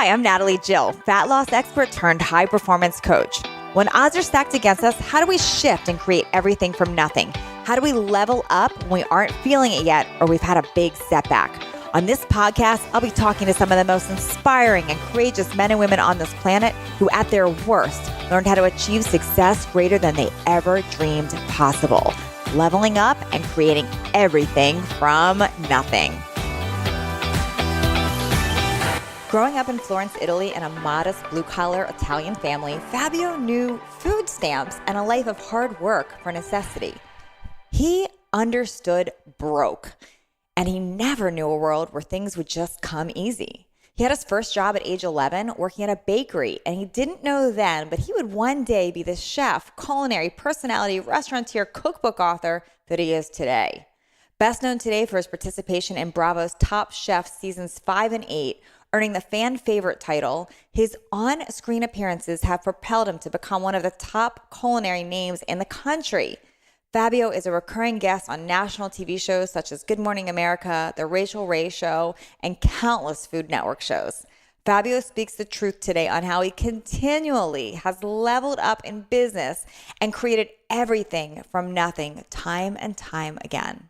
Hi, I'm Natalie Jill, fat loss expert turned high performance coach. When odds are stacked against us, how do we shift and create everything from nothing? How do we level up when we aren't feeling it yet or we've had a big setback? On this podcast, I'll be talking to some of the most inspiring and courageous men and women on this planet who, at their worst, learned how to achieve success greater than they ever dreamed possible, leveling up and creating everything from nothing. Growing up in Florence, Italy, in a modest blue-collar Italian family, Fabio knew food stamps and a life of hard work for necessity. He understood broke, and he never knew a world where things would just come easy. He had his first job at age 11 working at a bakery, and he didn't know then, but he would one day be the chef, culinary personality, restaurateur, cookbook author that he is today. Best known today for his participation in Bravo's Top Chef seasons 5 and 8, earning the fan favorite title, his on-screen appearances have propelled him to become one of the top culinary names in the country. Fabio is a recurring guest on national TV shows such as Good Morning America, The Rachael Ray Show, and countless Food Network shows. Fabio speaks the truth today on how he continually has leveled up in business and created everything from nothing time and time again.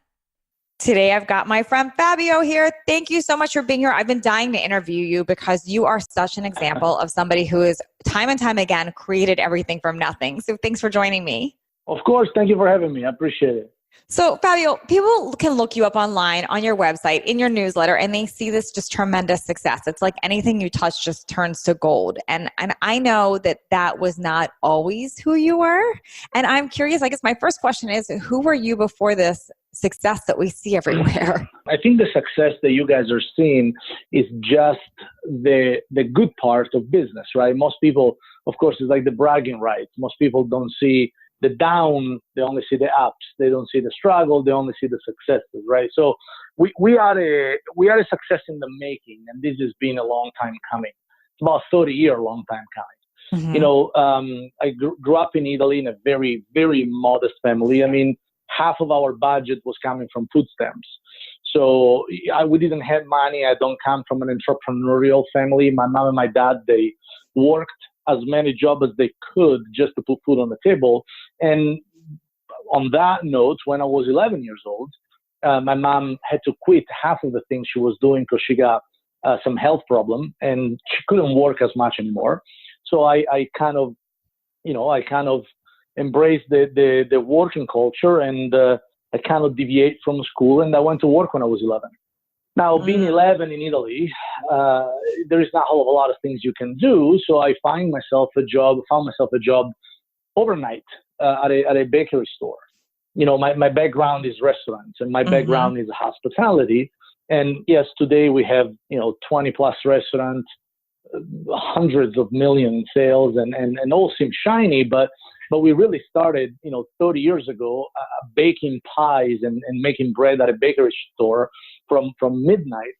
Today, I've got my friend Fabio here. Thank you so much for being here. I've been dying to interview you because you are such an example of somebody who has time and time again created everything from nothing. So thanks for joining me. Of course. Thank you for having me. I appreciate it. So Fabio, people can look you up online, on your website, in your newsletter, and they see this just tremendous success. It's like anything you touch just turns to gold. And I know that was not always who you were. And I'm curious, I guess my first question is, who were you before this success that we see everywhere? I think the success that you guys are seeing is just the good part of business, right? Most people, of course, it's like the bragging rights. Most people don't see the down, they only see the ups. They don't see the struggle, they only see the successes, right? So we are a success in the making, and this has been a long time coming. It's about 30-year long time coming. Mm-hmm. You know, I grew up in Italy in a very, very modest family. I mean, half of our budget was coming from food stamps. So we didn't have money. I don't come from an entrepreneurial family. My mom and my dad, they worked as many jobs as they could just to put food on the table. And on that note, when I was 11 years old, my mom had to quit half of the things she was doing because she got some health problem and she couldn't work as much anymore. So I kind of embraced the working culture, and I kind of deviate from school, and I went to work when I was 11. Now, being 11 in Italy, there is not a whole lot of things you can do. So I found myself a job overnight at a bakery store. You know, my background is restaurants, and my background is hospitality. And yes, today we have, 20 plus restaurants, hundreds of million sales, and all seem shiny, but we really started, 30 years ago, baking pies and making bread at a bakery store from midnight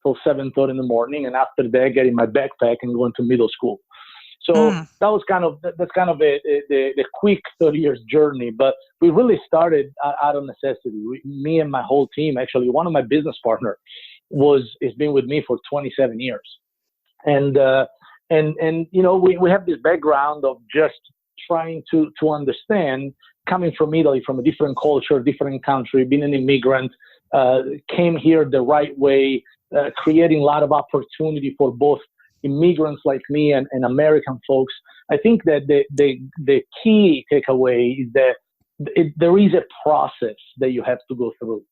till 7:30 in the morning, and after that, getting my backpack and going to middle school. So that's kind of the quick 30 years journey. But we really started out of necessity. Me and my whole team, actually, one of my business partners has been with me for 27 years, and we have this background of just trying to understand, coming from Italy, from a different culture, different country, being an immigrant, came here the right way, creating a lot of opportunity for both immigrants like me and American folks. I think that the key takeaway is that there is a process that you have to go through.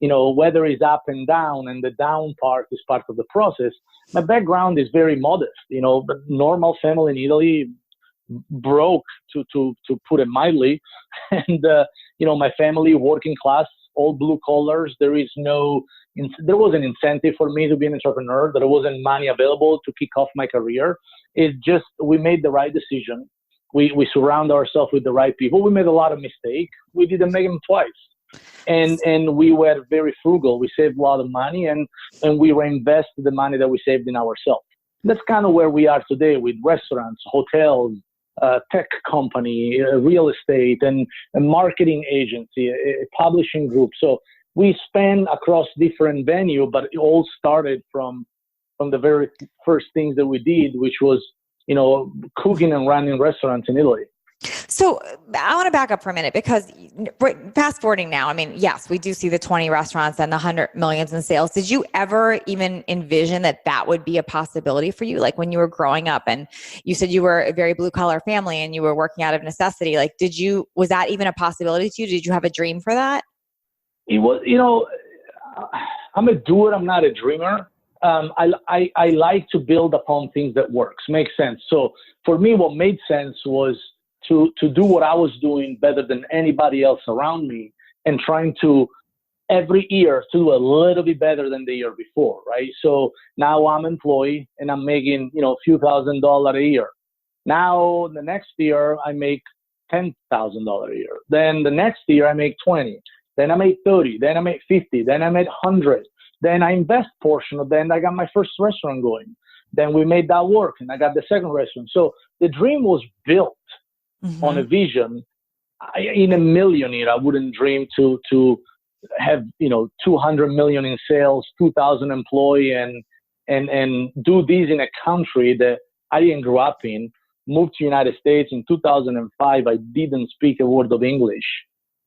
Whether it's up and down, and the down part is part of the process. My background is very modest, normal family in Italy, broke to put it mildly, and my family, working class, all blue collars. There was an incentive for me to be an entrepreneur. There wasn't money available to kick off my career. It's just we made the right decision. We surround ourselves with the right people. We made a lot of mistakes. We didn't make them twice, and we were very frugal. We saved a lot of money, and we reinvested the money that we saved in ourselves. That's kind of where we are today with restaurants, hotels, tech company, real estate, and a marketing agency, a publishing group. So we span across different venues, but it all started from from the very first things that we did, which was, cooking and running restaurants in Italy. So I want to back up for a minute because fast forwarding now, I mean, yes, we do see the 20 restaurants and the 100 millions in sales. Did you ever even envision that would be a possibility for you? Like when you were growing up and you said you were a very blue collar family and you were working out of necessity, like was that even a possibility to you? Did you have a dream for that? It was, I'm a doer. I'm not a dreamer. I like to build upon things that works, makes sense. So for me, what made sense was to do what I was doing better than anybody else around me and trying to every year to do a little bit better than the year before, right? So now I'm employed and I'm making, a few $1,000s a year. Now the next year I make $10,000 a year. Then the next year I make 20. Then I make 30. Then I make 50. Then I make 100. Then I invest portion of then I got my first restaurant going. Then we made that work and I got the second restaurant. So the dream was built on a vision. In a million year, I wouldn't dream to have 200 million in sales, 2,000 employees, and do this in a country that I didn't grow up in. Moved to United States in 2005. I didn't speak a word of English,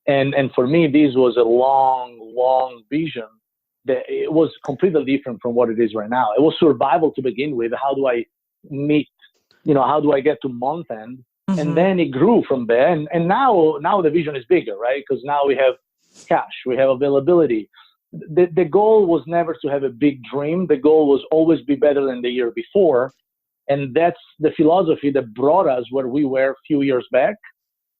and for me, this was a long vision. That it was completely different from what it is right now. It was survival to begin with. How do I meet? How do I get to month end? And then it grew from there. And now the vision is bigger, right? Because now we have cash, we have availability. The goal was never to have a big dream. The goal was always be better than the year before. And that's the philosophy that brought us where we were a few years back.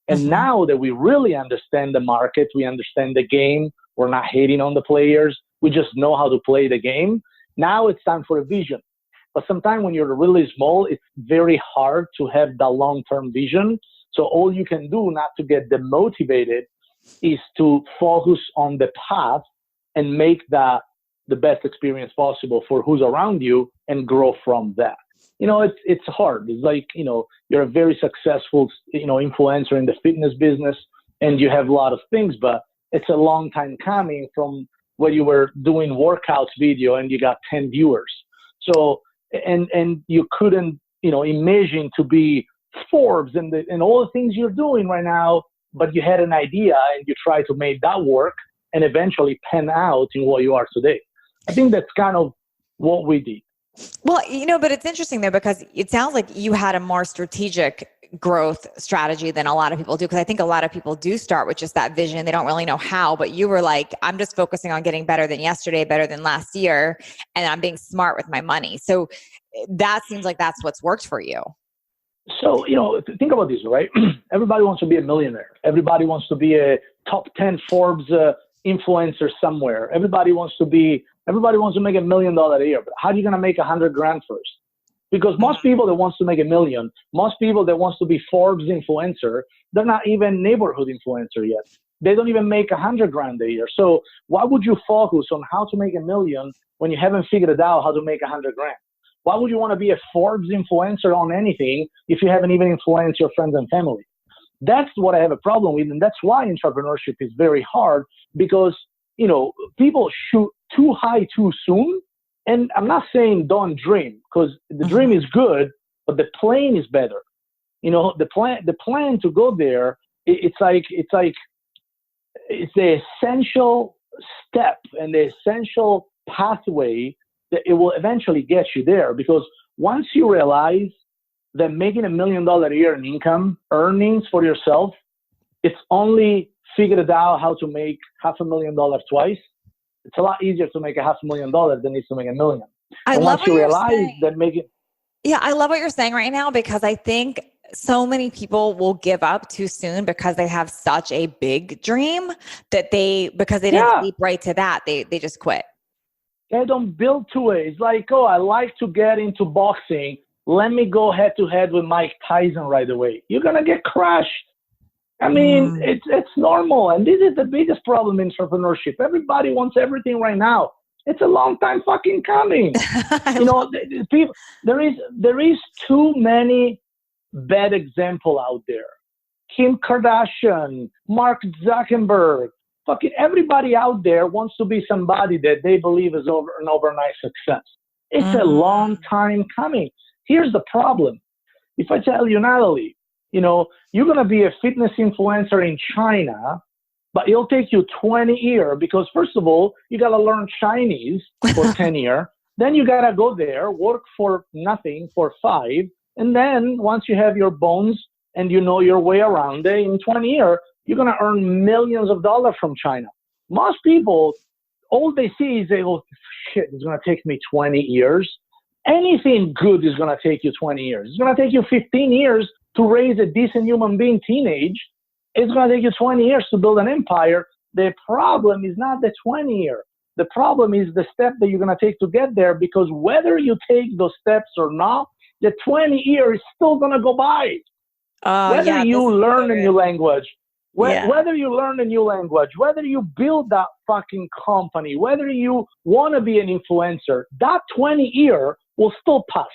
And now that we really understand the market, we understand the game, we're not hating on the players. We just know how to play the game. Now it's time for a vision. But sometimes when you're really small, it's very hard to have the long-term vision. So all you can do not to get demotivated is to focus on the path and make that the best experience possible for who's around you and grow from that. It's hard. It's like, you're a very successful, influencer in the fitness business and you have a lot of things, but it's a long time coming from where you were doing workouts video and you got 10 viewers. So, and you couldn't, imagine to be Forbes and all the things you're doing right now, but you had an idea and you try to make that work and eventually pan out in what you are today. I think that's kind of what we did. Well, but it's interesting though, because it sounds like you had a more strategic growth strategy than a lot of people do. Because I think a lot of people do start with just that vision. They don't really know how, but you were like, I'm just focusing on getting better than yesterday, better than last year. And I'm being smart with my money. So that seems like that's what's worked for you. So, think about this, right? Everybody wants to be a millionaire. Everybody wants to be a top 10 Forbes influencer somewhere. Everybody wants to make $1 million a year. But how are you going to make $100,000 first? Because most people that wants to make $1 million, most people that wants to be Forbes influencer, they're not even neighborhood influencer yet. They don't even make $100,000 a year. So why would you focus on how to make $1 million when you haven't figured out how to make $100,000? Why would you want to be a Forbes influencer on anything if you haven't even influenced your friends and family? That's what I have a problem with. And that's why entrepreneurship is very hard because, people shoot too high too soon. And I'm not saying don't dream because the dream is good, but the plane is better. The plan to go there, it's the essential step and the essential pathway that it will eventually get you there. Because once you realize that making $1 million a year in income, earnings for yourself, it's only figured out how to make $500,000 twice. It's a lot easier to make $500,000 than it is to make $1 million. I and love once you realize that Yeah, I love what you're saying right now because I think so many people will give up too soon because they have such a big dream that because they didn't sleep right to that, they just quit. They don't build to it. It's like, I like to get into boxing. Let me go head to head with Mike Tyson right away. You're going to get crushed. I mean, it's normal. And this is the biggest problem in entrepreneurship. Everybody wants everything right now. It's a long time fucking coming. People, there is too many bad example out there. Kim Kardashian, Mark Zuckerberg, fucking everybody out there wants to be somebody that they believe is an overnight success. It's a long time coming. Here's the problem. If I tell you, Natalie, you know, you're going to be a fitness influencer in China, but it'll take you 20 years because, first of all, you got to learn Chinese for 10 years. Then you got to go there, work for nothing for 5. And then once you have your bones and you know your way around it, in 20 years, you're going to earn millions of dollars from China. Most people, all they see is, they go, shit, it's going to take me 20 years. Anything good is going to take you 20 years. It's going to take you 15 years to raise a decent human being teenage. It's going to take you 20 years to build an empire. The problem is not the 20 years. The problem is the step that you're going to take to get there, because whether you take those steps or not, the 20 years is still going to go by. Whether you learn a new language, whether you learn a new language, whether you build that fucking company, whether you want to be an influencer, that 20 years will still pass.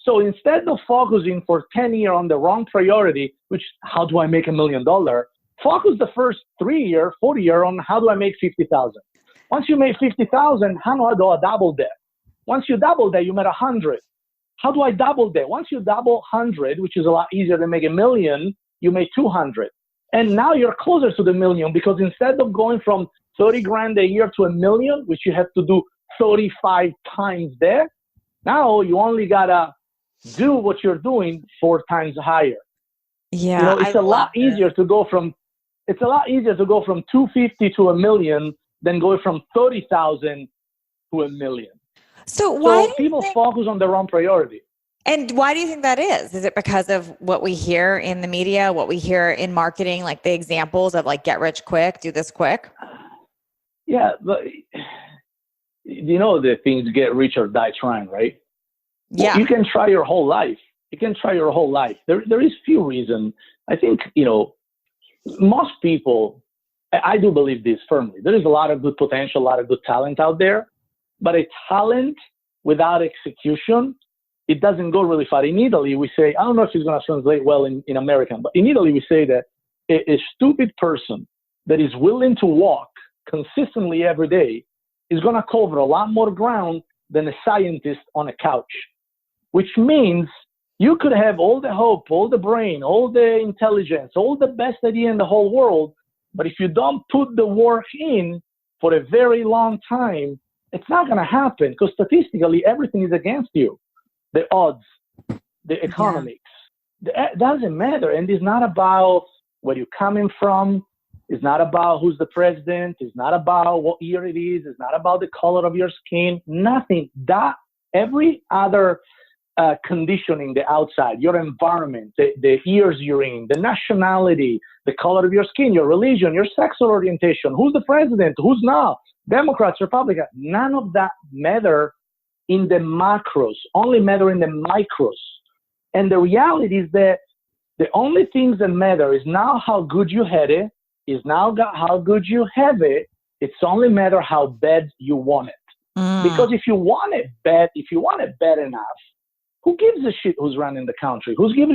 So instead of focusing for 10 years on the wrong priority, which how do I make $1 million, focus the first 3 years, 4 years on how do I make 50,000. Once you make 50,000, how do I double that? Once you double that, you made 100. How do I double that? Once you double 100, which is a lot easier than make $1 million, you make 200. And now you're closer to the $1 million, because instead of going from 30 grand a year to $1 million, which you have to do 35 times there, now you only gotta do what you're doing 4 times higher. Yeah, you know, it's a lot easier to go from 250 to $1 million than going from 30,000 to $1 million. So why do people focus on the wrong priority? And why do you think that is? Is it because of what we hear in the media, what we hear in marketing, like the examples of like get rich quick, do this quick? Yeah, but you know the things get rich or die trying, right? Yeah. Well, you can try your whole life. There is few reasons. I think, you know, most people, I do believe this firmly. There is a lot of good potential, a lot of good talent out there, but a talent without execution, it doesn't go really far. In Italy, we say, I don't know if it's going to translate well in American, but in Italy, we say that a stupid person that is willing to walk consistently every day is going to cover a lot more ground than a scientist on a couch, which means you could have all the hope, all the brain, all the intelligence, all the best idea in the whole world, but if you don't put the work in for a very long time, it's not going to happen, because statistically, everything is against you. The odds, the economics, that doesn't matter. And it's not about where you're coming from. It's not about who's the president. It's not about what year it is. It's not about the color of your skin. Nothing. That every other conditioning, the outside, your environment, the years you're in, the nationality, the color of your skin, your religion, your sexual orientation, who's the president, who's not, Democrats, Republicans, none of that matter in the macros, only matter in the micros. And the reality is that the only things that matter is not how good you had it, is not how good you have it. It's only matter how bad you want it. Because if you want it bad enough, who gives a shit who's running the country? Who gives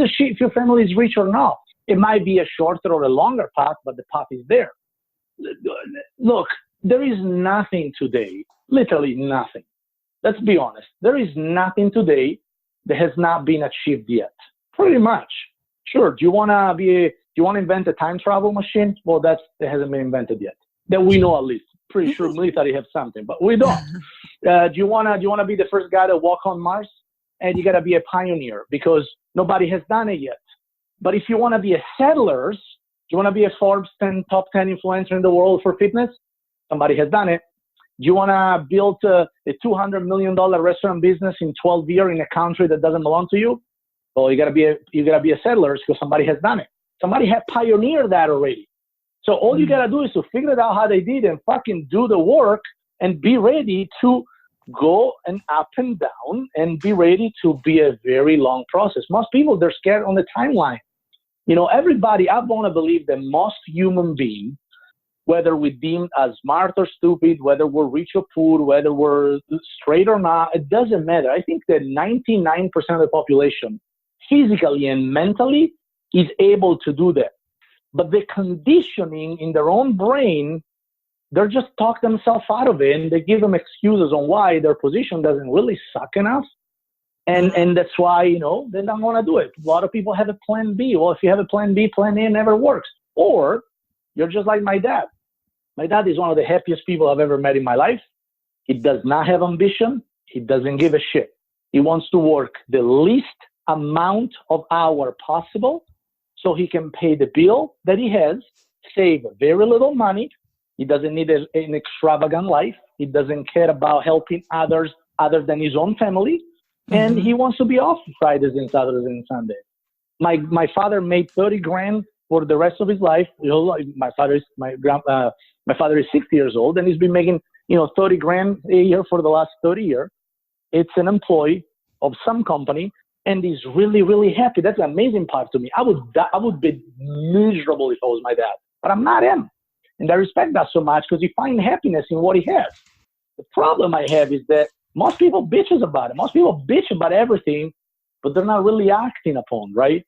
a shit if your family is rich or not? It might be a shorter or a longer path, but the path is there. Look, there is nothing today, literally nothing. Let's be honest. There is nothing today that has not been achieved yet. Pretty much. Sure. Do you want to invent a time travel machine? Well, it hasn't been invented yet. That we know, at least. Pretty sure military have something, but we don't. Do you want to be the first guy to walk on Mars? And you got to be a pioneer, because nobody has done it yet. But if you want to be a settlers, do you want to be a Forbes top 10 influencer in the world for fitness? Somebody has done it. Do you want to build a $200 million restaurant business in 12 years in a country that doesn't belong to you? Well, you gotta be a settlers, because somebody has done it. Somebody had pioneered that already. So all you gotta do is to figure it out how they did and fucking do the work and be ready to go and up and down and be ready to be a very long process. Most people, they're scared on the timeline. You know, everybody, I want to believe that most human beings, whether we deem as smart or stupid, whether we're rich or poor, whether we're straight or not, it doesn't matter. I think that 99% of the population, physically and mentally, is able to do that. But the conditioning in their own brain they're just talk themselves out of it, and they give them excuses on why their position doesn't really suck enough. And that's why, you know, they don't want to do it. A lot of people have a plan B. Well, if you have a plan B, plan A never works. Or you're just like my dad. My dad is one of the happiest people I've ever met in my life. He does not have ambition. He doesn't give a shit. He wants to work the least amount of hour possible so he can pay the bill that he has, save very little money. He doesn't need an extravagant life. He doesn't care about helping others other than his own family. And he wants to be off Fridays and Saturdays and Sundays. My father made 30 grand for the rest of his life. You know, my father is 60 years old, and he's been making, you know, 30 grand a year for the last 30 years. It's an employee of some company, and he's really, really happy. That's the amazing part to me. I would be miserable if I was my dad, but I'm not him. And I respect that so much because he finds happiness in what he has. The problem I have is that most people bitches about it. Most people bitch about everything, but they're not really acting upon, right?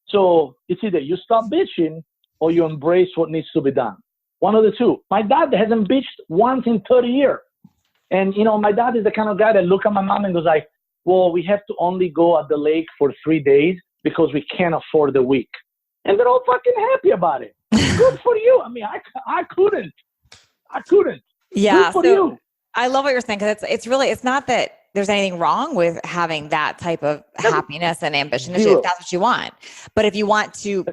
So it's either you stop bitching or you embrace what needs to be done. One of the two. My dad hasn't bitched once in 30 years. And, you know, my dad is the kind of guy that look at my mom and goes like, well, we have to only go at the lake for 3 days because we can't afford the week. And they're all fucking happy about it. Good for you. I mean, I couldn't. Yeah. Good for you. I love what you're saying, because it's not that there's anything wrong with having that type of happiness and ambition if that's what you want. But if you want to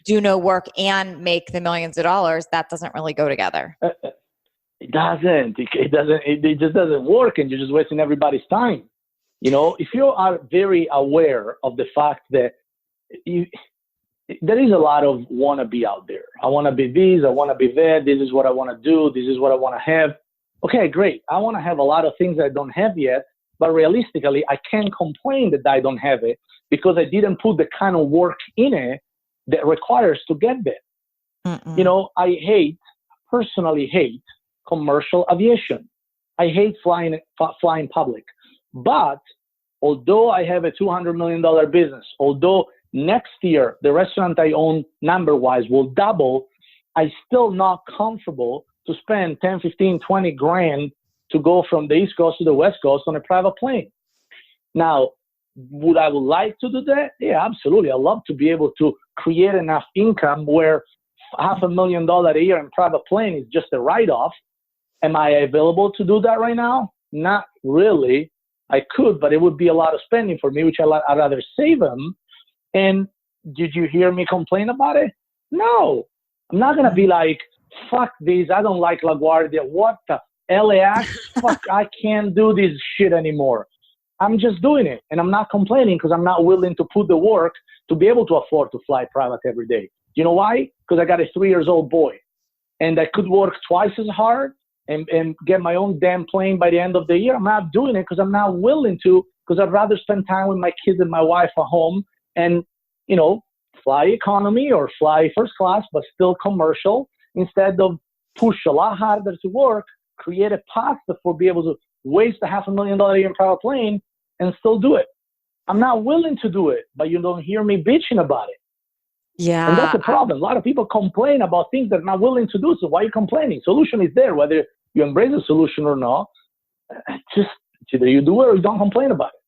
do no work and make the millions of dollars, that doesn't really go together. It doesn't. It just doesn't work, and you're just wasting everybody's time. You know, if you are very aware of the fact that there is a lot of wannabe out there. I want to be this, I want to be that, this is what I want to do, this is what I want to have. Okay, great. I want to have a lot of things I don't have yet, but realistically, I can't complain that I don't have it because I didn't put the kind of work in it that requires to get there. You know, I personally hate commercial aviation. I hate flying public. But although I have a $200 million business, although next year the restaurant I own number-wise will double, I'm still not comfortable to spend 10, 15, 20 grand to go from the East Coast to the West Coast on a private plane. Now, would I like to do that? Yeah, absolutely. I love to be able to create enough income where $500,000 a year in private plane is just a write-off. Am I available to do that right now? Not really. I could, but it would be a lot of spending for me, which I'd rather save them. And did you hear me complain about it? No. I'm not going to be like, fuck this, I don't like LaGuardia. What the LAX? Fuck, I can't do this shit anymore. I'm just doing it. And I'm not complaining because I'm not willing to put the work to be able to afford to fly private every day. You know why? Because I got a 3-year-old boy. And I could work twice as hard and get my own damn plane by the end of the year. I'm not doing it because I'm not willing to, because I'd rather spend time with my kids and my wife at home and, you know, fly economy or fly first class, but still commercial, instead of push a lot harder to work, create a path for be able to waste $500,000 a year in private plane and still do it. I'm not willing to do it, but you don't hear me bitching about it. Yeah. And that's the problem. A lot of people complain about things they're not willing to do. So why are you complaining? Solution is there, whether you embrace the solution or not. Just either you do it or you don't complain about it.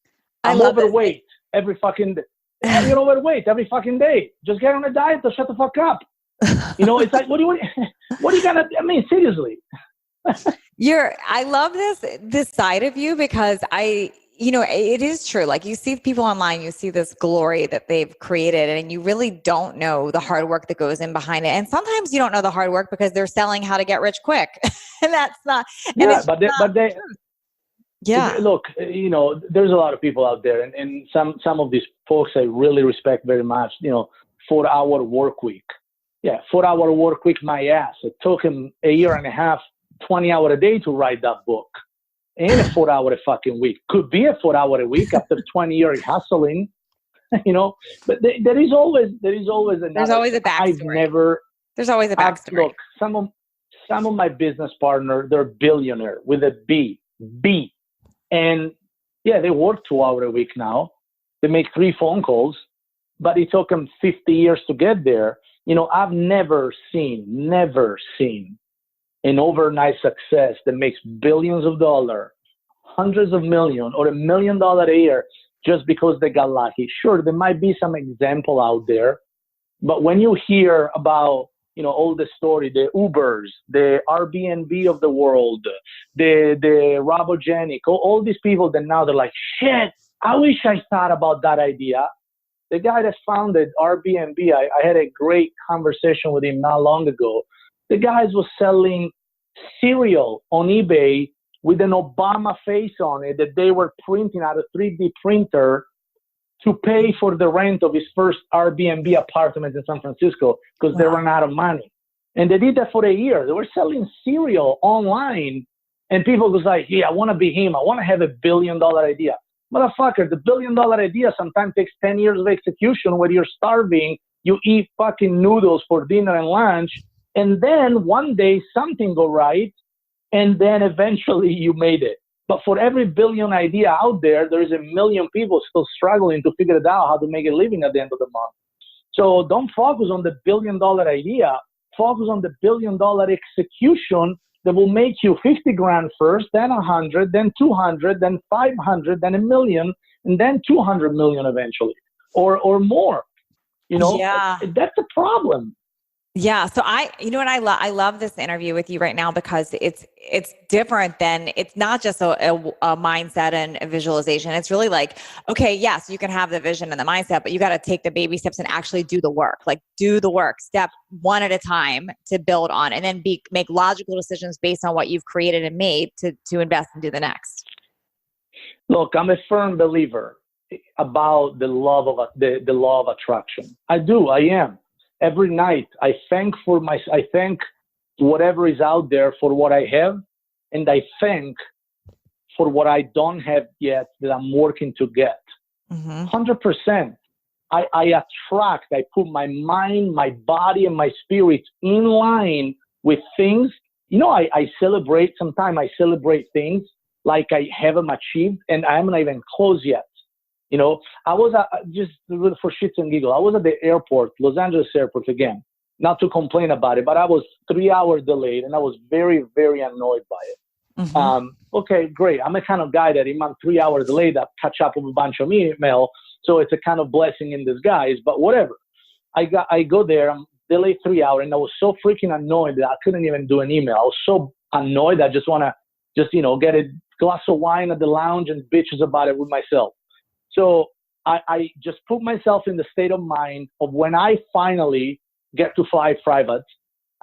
I'm overweight every fucking day. You're overweight every fucking day. Just get on a diet or shut the fuck up. You know, it's like, what are you gonna, I mean, seriously. I love this side of you because you know, it is true. Like you see people online, you see this glory that they've created and you really don't know the hard work that goes in behind it. And sometimes you don't know the hard work because they're selling how to get rich quick. And that's not, and yeah, but they, yeah. Look, you know, there's a lot of people out there and some of these folks I really respect very much, you know, 4-hour work week. Yeah, 4-hour work week, my ass. It took him a year and a half, 20 hours a day to write that book. And a 4-hour fucking week. Could be a 4-hour a week after 20 years hustling, you know. But there is always another. There's always a backstory. There's always a backstory. Look, some of my business partners, they're billionaire with a B. And yeah, they work 2 hours a week now. They make 3 phone calls, but it took them 50 years to get there. You know, I've never seen an overnight success that makes billions of dollars, hundreds of millions, or $1 million a year just because they got lucky. Sure, there might be some example out there, but when you hear about, all the story, the Ubers, the Airbnb of the world, the Robogenic, all these people that now they're like, shit, I wish I thought about that idea. The guy that founded Airbnb, I had a great conversation with him not long ago. The guys was selling cereal on eBay with an Obama face on it that they were printing out a 3D printer to pay for the rent of his first Airbnb apartment in San Francisco because they ran out of money. And they did that for a year. They were selling cereal online, and people was like, yeah, I want to be him. I want to have $1 billion idea. Motherfucker, the $1 billion idea sometimes takes 10 years of execution where you're starving, you eat fucking noodles for dinner and lunch, and then one day something go right, and then eventually you made it. But for every billion idea out there, there is 1 million people still struggling to figure it out how to make a living at the end of the month. So don't focus on the $1 billion idea. Focus on the $1 billion execution that will make you 50 grand first, then 100, then 200, then 500, then 1 million, and then 200 million eventually, or more. Yeah. That's a problem. Yeah. So I love this interview with you right now because it's different than, it's not just a mindset and a visualization. It's really like, okay, yes, you can have the vision and the mindset, but you got to take the baby steps and actually do the work, step one at a time to build on, and then make logical decisions based on what you've created and made to invest and do the next. Look, I'm a firm believer about the law of attraction. I am. Every night, I thank whatever is out there for what I have, and I thank for what I don't have yet that I'm working to get. 100%. I attract, I put my mind, my body, and my spirit in line with things. I celebrate things like I haven't achieved, and I'm not even close yet. I was just for shits and giggles. I was at the airport, Los Angeles airport again, not to complain about it, but I was 3 hours delayed, and I was very, very annoyed by it. Okay, great. I'm the kind of guy that if I'm 3 hours delayed, I catch up with a bunch of email, so it's a kind of blessing in disguise. But whatever. I go there, I'm delayed 3 hours, and I was so freaking annoyed that I couldn't even do an email. I was so annoyed. I just want to get a glass of wine at the lounge and bitches about it with myself. So I just put myself in the state of mind of when I finally get to fly private,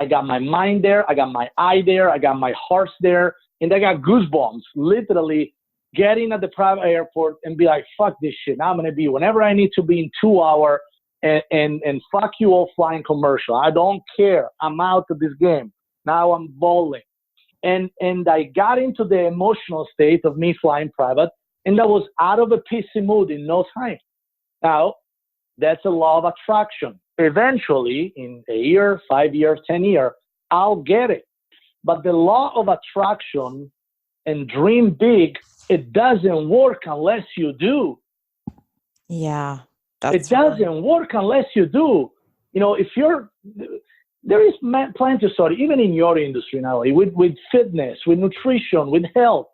I got my mind there, I got my eye there, I got my heart there, and I got goosebumps, literally getting at the private airport and be like, fuck this shit. Now I'm going to be whenever I need to be in 2 hours and fuck you all flying commercial. I don't care. I'm out of this game. Now I'm bowling. And I got into the emotional state of me flying private. And I was out of a pissy mood in no time. Now, that's a law of attraction. Eventually, in a year, 5 years, 10 years, I'll get it. But the law of attraction and dream big, it doesn't work unless you do. Yeah. It doesn't work unless you do. There is plenty of story, even in your industry now, with fitness, with nutrition, with health.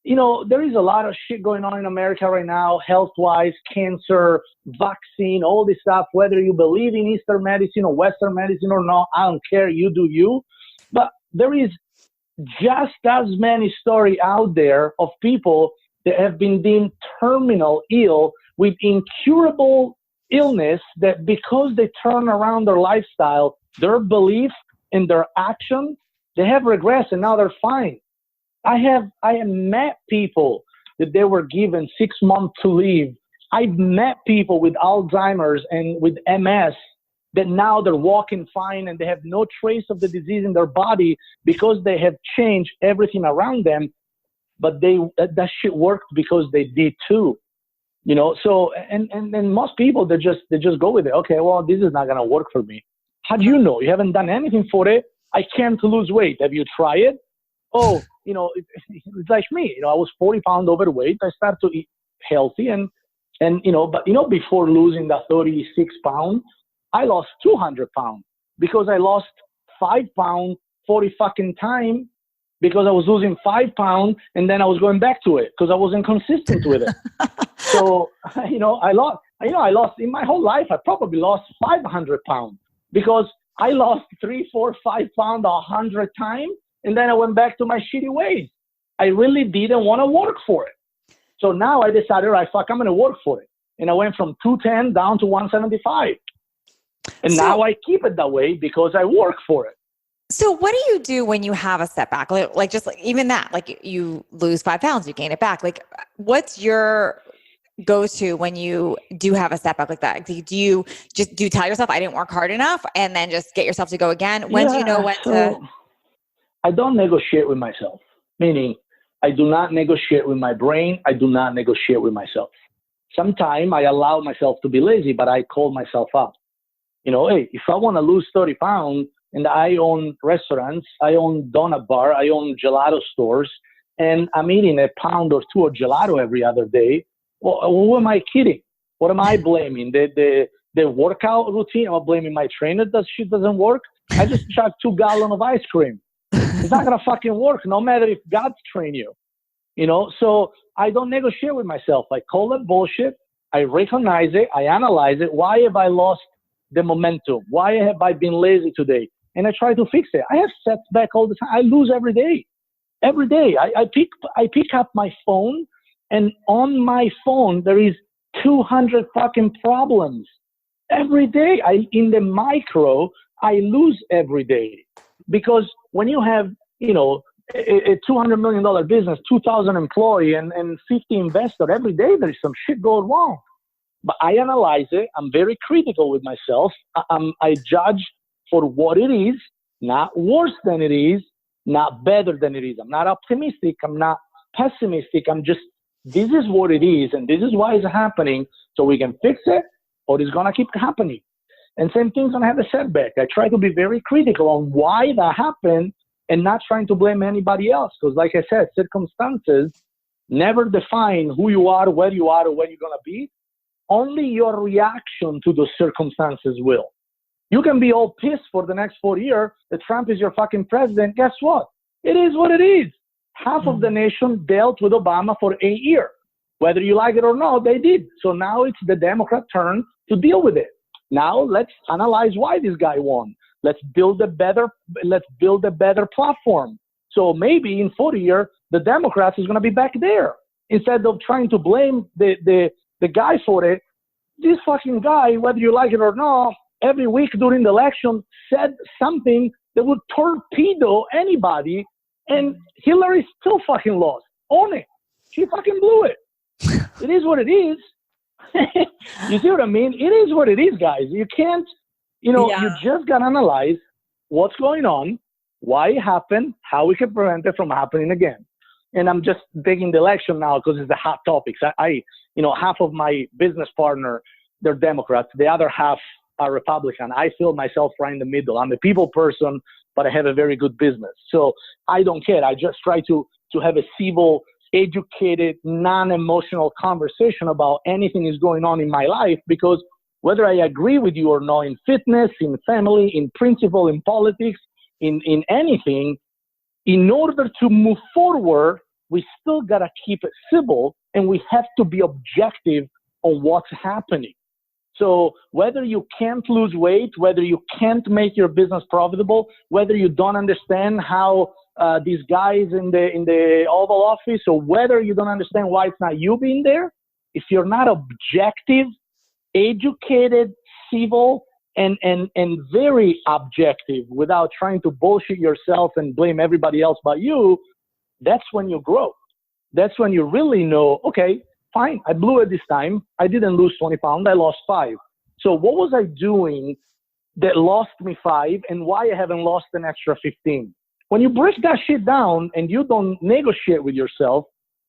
There is a lot of shit going on in America right now, health-wise, cancer, vaccine, all this stuff, whether you believe in Eastern medicine or Western medicine or not, I don't care, you do you. But there is just as many stories out there of people that have been deemed terminal ill with incurable illness that because they turn around their lifestyle, their belief and their action, they have regressed and now they're fine. I have met people that they were given 6 months to live. I've met people with Alzheimer's and with MS that now they're walking fine and they have no trace of the disease in their body because they have changed everything around them. But that shit worked because they did too. So and most people they just go with it. Okay, well, this is not gonna work for me. How do you know? You haven't done anything for it. I can't lose weight. Have you tried it? Oh, it's like me. I was 40 pounds overweight. I started to eat healthy but before losing the 36 pounds, I lost 200 pounds because I lost 5 pounds 40 fucking times because I was losing 5 pounds and then I was going back to it because I wasn't consistent with it. So, I lost in my whole life, I probably lost 500 pounds because I lost 3, 4, 5 pounds 100 times. And then I went back to my shitty ways. I really didn't want to work for it. So now I decided, all right, fuck, I'm going to work for it. And I went from 210 down to 175. And now I keep it that way because I work for it. So what do you do when you have a setback? Like even that, like you lose 5 pounds, you gain it back. Like what's your go-to when you do have a setback like that? Do you tell yourself I didn't work hard enough and then just get yourself to go again? When do you know when to? I don't negotiate with myself, meaning I do not negotiate with my brain. I do not negotiate with myself. Sometimes I allow myself to be lazy, but I call myself up. Hey, if I want to lose 30 pounds and I own restaurants, I own donut bar, I own gelato stores, and I'm eating a pound or 2 of gelato every other day, well, who am I kidding? What am I blaming? The workout routine? Am I blaming my trainer that shit doesn't work? I just chugged 2 gallons of ice cream. It's not going to fucking work, no matter if God's trained you. So I don't negotiate with myself. I call it bullshit. I recognize it. I analyze it. Why have I lost the momentum? Why have I been lazy today? And I try to fix it. I have setbacks all the time. I lose every day. Every day. I pick up my phone, and on my phone, there is 200 fucking problems. Every day. In the micro, I lose every day. Because when you have, a $200 million business, 2,000 employees and 50 investors, every day there is some shit going wrong. But I analyze it. I'm very critical with myself. I judge for what it is, not worse than it is, not better than it is. I'm not optimistic. I'm not pessimistic. This is what it is, and this is why it's happening, so we can fix it, or it's going to keep happening. And same thing when I have a setback. I try to be very critical on why that happened and not trying to blame anybody else. Because like I said, circumstances never define who you are, where you are, or where you're going to be. Only your reaction to those circumstances will. You can be all pissed for the next 4 years that Trump is your fucking president. Guess what? It is what it is. Half of the nation dealt with Obama for 8 years. Whether you like it or not, they did. So now it's the Democrat turn to deal with it. Now let's analyze why this guy won. Let's build a better platform. So maybe in 40 years, the Democrats is going to be back there. Instead of trying to blame the guy for it, this fucking guy, whether you like it or not, every week during the election said something that would torpedo anybody, and Hillary still fucking lost. Own it. She fucking blew it. It is what it is. You see what I mean? It is what it is, guys. You can't, you just got to analyze what's going on, why it happened, how we can prevent it from happening again. And I'm just taking the election now because it's the hot topics. Half of my business partner, they're Democrats. The other half are Republican. I feel myself right in the middle. I'm a people person, but I have a very good business. So I don't care. I just try to have a civil, educated, non-emotional conversation about anything is going on in my life, because whether I agree with you or not in fitness, in family, in principle, in politics, in anything, in order to move forward, we still got to keep it civil, and we have to be objective on what's happening. So whether you can't lose weight, whether you can't make your business profitable, whether you don't understand how these guys in the Oval Office, or whether you don't understand why it's not you being there, if you're not objective, educated, civil, and very objective without trying to bullshit yourself and blame everybody else but you, that's when you grow. That's when you really know, okay, fine, I blew it this time. I didn't lose 20 pounds. I lost 5. So what was I doing that lost me 5, and why I haven't lost an extra 15? When you break that shit down and you don't negotiate with yourself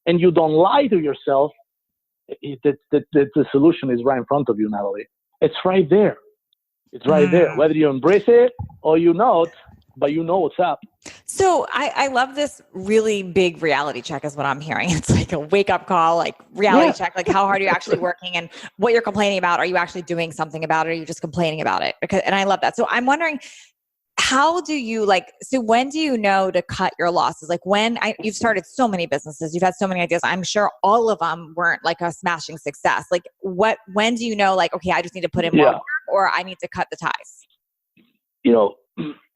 and you don't lie to yourself, the solution is right in front of you, Natalie. It's right there. It's right there. Whether you embrace it or you not, but you know what's up. So I love this really big reality check is what I'm hearing. It's like a wake up call, like reality check, like how hard are you actually working, and what you're complaining about. Are you actually doing something about it? Or are you just complaining about it? And I love that. So I'm wondering, how do you so when do you know to cut your losses? Like you've started so many businesses, you've had so many ideas. I'm sure all of them weren't like a smashing success. Like when do you know, like, okay, I just need to put in more work or I need to cut the ties?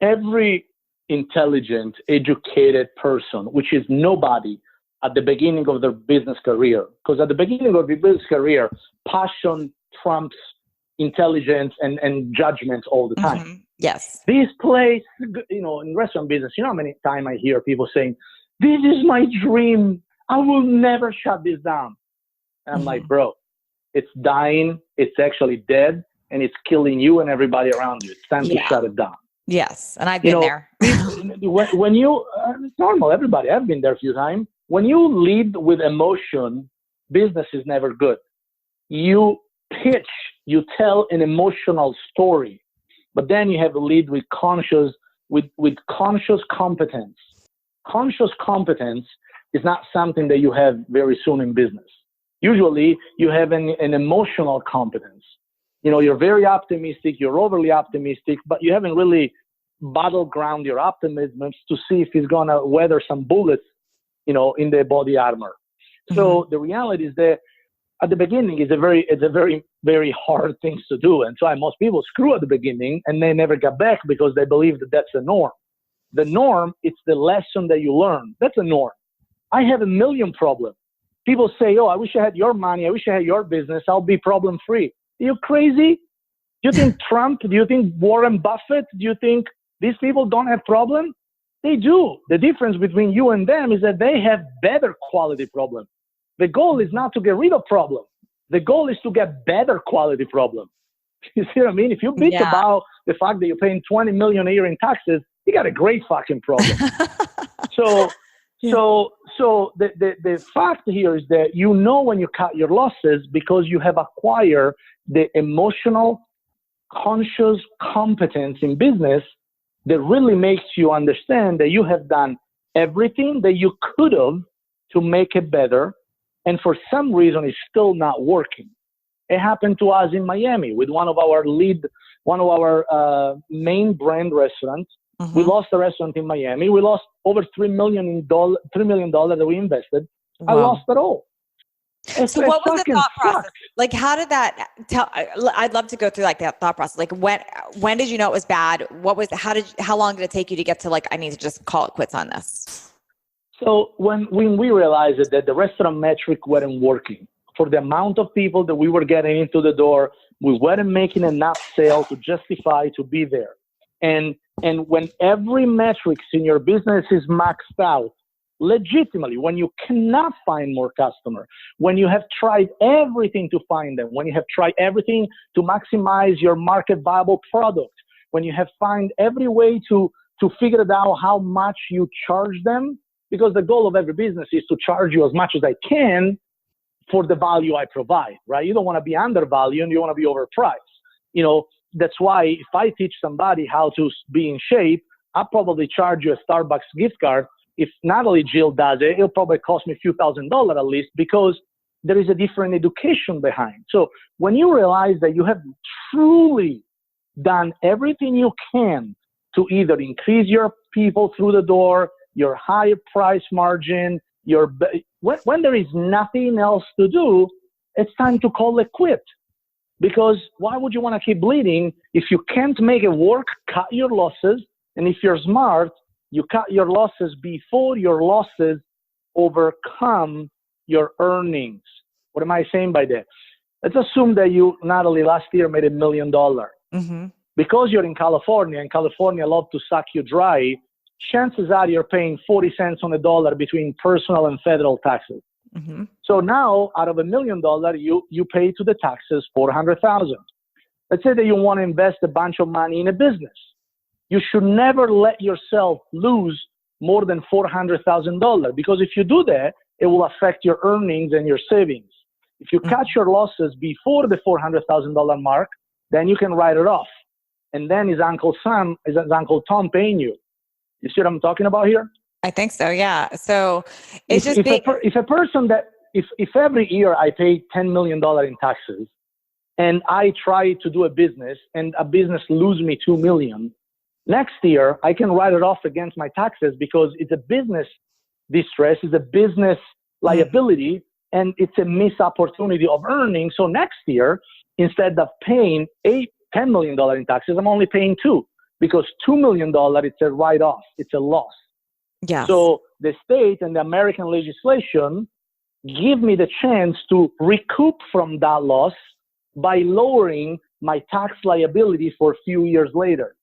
Every intelligent, educated person, which is nobody at the beginning of their business career, because at the beginning of your business career, passion trumps intelligence and judgment all the time. Mm-hmm. Yes. This place, in restaurant business, how many times I hear people saying, this is my dream. I will never shut this down. And I'm like, bro, it's dying. It's actually dead. And it's killing you and everybody around you. It's time to shut it down. Yes. And I've been there. when you, it's normal, everybody, I've been there a few times. When you lead with emotion, business is never good. You pitch, you tell an emotional story, but then you have to lead with conscious competence. Conscious competence is not something that you have very soon in business. Usually you have an emotional competence. You're very optimistic, you're overly optimistic, but you haven't really battleground your optimism to see if it's going to weather some bullets, in the body armor. So the reality is that at the beginning, it's a very, very hard thing to do. And so most people screw at the beginning and they never get back because they believe that that's the norm. The norm, it's the lesson that you learn. That's a norm. I have a million problems. People say, oh, I wish I had your money. I wish I had your business. I'll be problem free. Are you crazy? Do you think Trump, do you think Warren Buffett, do you think these people don't have problems? They do. The difference between you and them is that they have better quality problems. The goal is not to get rid of problems. The goal is to get better quality problems. You see what I mean? If you bitch about the fact that you're paying $20 million a year in taxes, you got a great fucking problem. So the fact here is that when you cut your losses because you have acquired the emotional, conscious competence in business that really makes you understand that you have done everything that you could have to make it better. And for some reason, it's still not working. It happened to us in Miami with one of our main brand restaurants. We lost a restaurant in Miami. We lost over $3 million that we invested. Wow. I lost it all. So what was the thought process? Like, how did that I'd love to go through like that thought process. Like when did you know it was bad? How long did it take you to get to like, I need to just call it quits on this? So when we realized that the restaurant metric wasn't working for the amount of people that we were getting into the door, we weren't making enough sales to justify to be there. And when every metrics in your business is maxed out, legitimately, when you cannot find more customers, when you have tried everything to find them, when you have tried everything to maximize your market viable product, when you have found every way to figure it out how much you charge them, because the goal of every business is to charge you as much as I can for the value I provide, right? You don't want to be undervalued and you want to be overpriced. That's why if I teach somebody how to be in shape, I'll probably charge you a Starbucks gift card. If Natalie Jill does it, it'll probably cost me a few $1,000s at least, because there is a different education behind. So when you realize that you have truly done everything you can to either increase your people through the door, your higher price margin, when there is nothing else to do, it's time to call it quit. Because why would you want to keep bleeding? If you can't make it work, cut your losses. And if you're smart, you cut your losses before your losses overcome your earnings. What am I saying by that? Let's assume that you, Natalie, last year made $1 million. Mm-hmm. Because you're in California, and California love to suck you dry, chances are you're paying 40 cents on the dollar between personal and federal taxes. Mm-hmm. So now, out of $1 million, you pay to the taxes $400,000. Let's say that you want to invest a bunch of money in a business. You should never let yourself lose more than $400,000, because if you do that, it will affect your earnings and your savings. If you cut your losses before the $400,000 mark, then you can write it off. And then is Uncle Tom paying you? You see what I'm talking about here? I think so, yeah. So it's if every year I pay $10 million in taxes and I try to do a business and a business lose me $2 million, Next year, I can write it off against my taxes because it's a business distress, it's a business liability, and it's a missed opportunity of earning. So next year, instead of paying $10 million in taxes, I'm only paying $2 million because $2 million, it's a write-off, it's a loss. Yes. So the state and the American legislation give me the chance to recoup from that loss by lowering my tax liability for a few years later.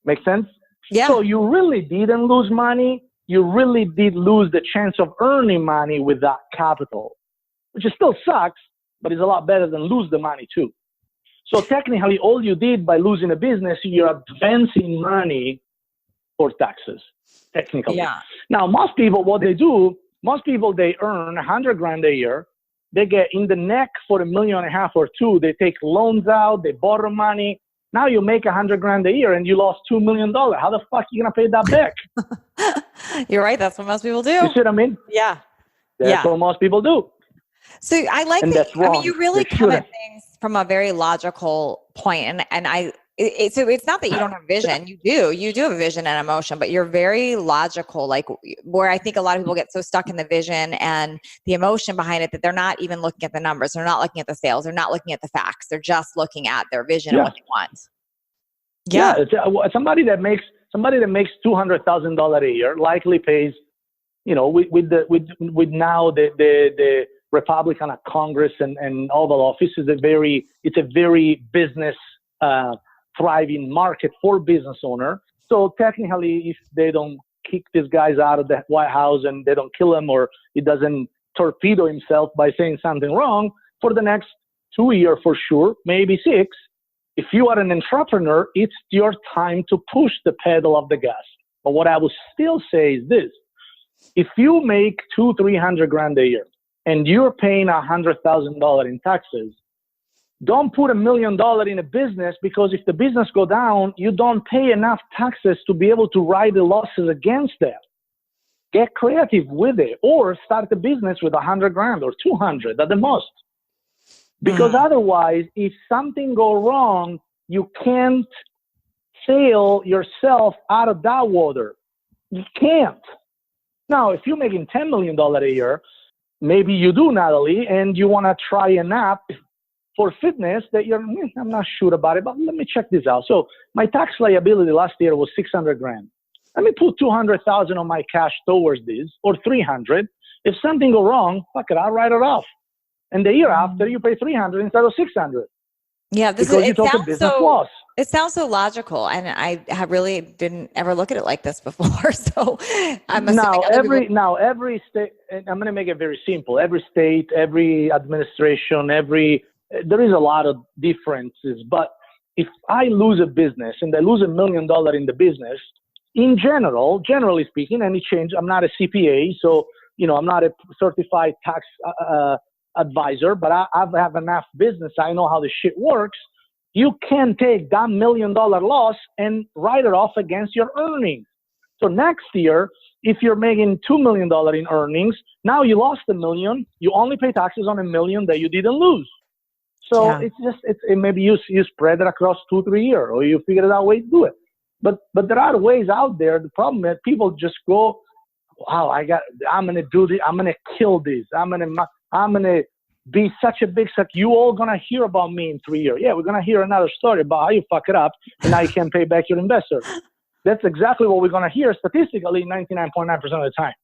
Make sense? Yeah. So you really didn't lose money. You really did lose the chance of earning money with that capital, which still sucks, but it's a lot better than lose the money too. So technically, all you did by losing a business, you're advancing money for taxes, technically. Yeah. Now, most people, what they do, they earn $100,000 a year. They get in the neck for $1.5 million or $2 million. They take loans out. They borrow money. Now you make $100,000 a year and you lost $2 million. How the fuck are you going to pay that back? You're right. That's what most people do. You see what I mean? Yeah. That's what most people do. So I like and that. That's wrong. I mean, you really come at things from a very logical point. And so it's not that you don't have vision. You do have a vision and emotion, but you're very logical, like where I think a lot of people get so stuck in the vision and the emotion behind it that they're not even looking at the numbers. They're not looking at the sales. They're not looking at the facts. They're just looking at their vision and what they want. Yeah. Somebody that makes $200,000 a year likely pays, with now the Republican Congress and Oval Office it's a very business thriving market for business owner. So technically, if they don't kick these guys out of the White House and they don't kill him, or he doesn't torpedo himself by saying something wrong for the next 2 years for sure, maybe 6. If you are an entrepreneur, it's your time to push the pedal of the gas. But what I will still say is this: if you make $200,000-$300,000 a year and you're paying $100,000 in taxes, don't put $1 million in a business, because if the business go down, you don't pay enough taxes to be able to write the losses against that. Get creative with it, or start a business with $100,000 or $200,000 at the most. Because otherwise, if something go wrong, you can't sail yourself out of that water. You can't. Now, if you're making $10 million a year, maybe you do, Natalie, and you want to try an app for fitness that I'm not sure about it, but let me check this out. So my tax liability last year was $600,000. Let me put $200,000 on my cash towards this, or $300,000. If something go wrong, fuck it, I'll write it off. And the year after, you pay $300,000 instead of $600,000. Yeah, it sounds so logical, and I have really didn't ever look at it like this before. So I'm assuming every state, and I'm going to make it very simple. Every state, every administration, there is a lot of differences. But if I lose a business and I lose $1 million in the business, in generally speaking, any change, I'm not a CPA, so I'm not a certified tax advisor, but I have enough business. I know how the shit works. You can take that $1 million loss and write it off against your earnings. So next year, if you're making $2 million in earnings, now you lost $1 million. You only pay taxes on $1 million that you didn't lose. So maybe you spread it across 2-3 years, or you figure out a way to do it. But there are ways out there. The problem is people just go, wow, I'm going to do this. I'm going to kill this. I'm going to be such a big suck. You all going to hear about me in 3 years. Yeah, we're going to hear another story about how you fuck it up and now you can't pay back your investor. That's exactly what we're going to hear statistically 99.9% of the time.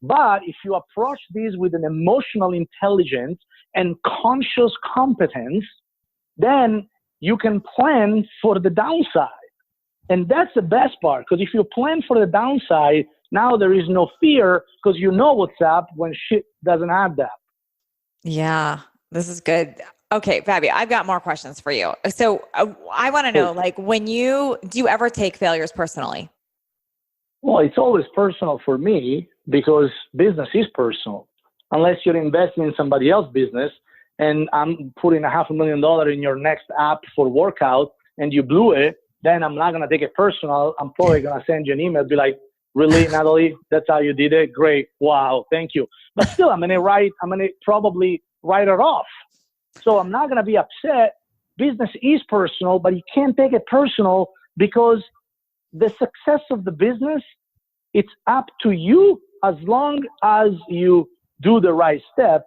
But if you approach this with an emotional intelligence and conscious competence, then you can plan for the downside. And that's the best part, because if you plan for the downside, now there is no fear, because you know what's up when shit doesn't add up. Yeah, this is good. Okay, Fabio, I've got more questions for you. So I want to know, do you ever take failures personally? Well, it's always personal for me, because business is personal. Unless you're investing in somebody else's business and I'm putting $500,000 in your next app for workout and you blew it, then I'm not going to take it personal. I'm probably going to send you an email, be like, really, Natalie, that's how you did it? Great. Wow. Thank you. But still, I'm going to probably write it off. So I'm not going to be upset. Business is personal, but you can't take it personal, because the success of the business, it's up to you as long as you do the right step,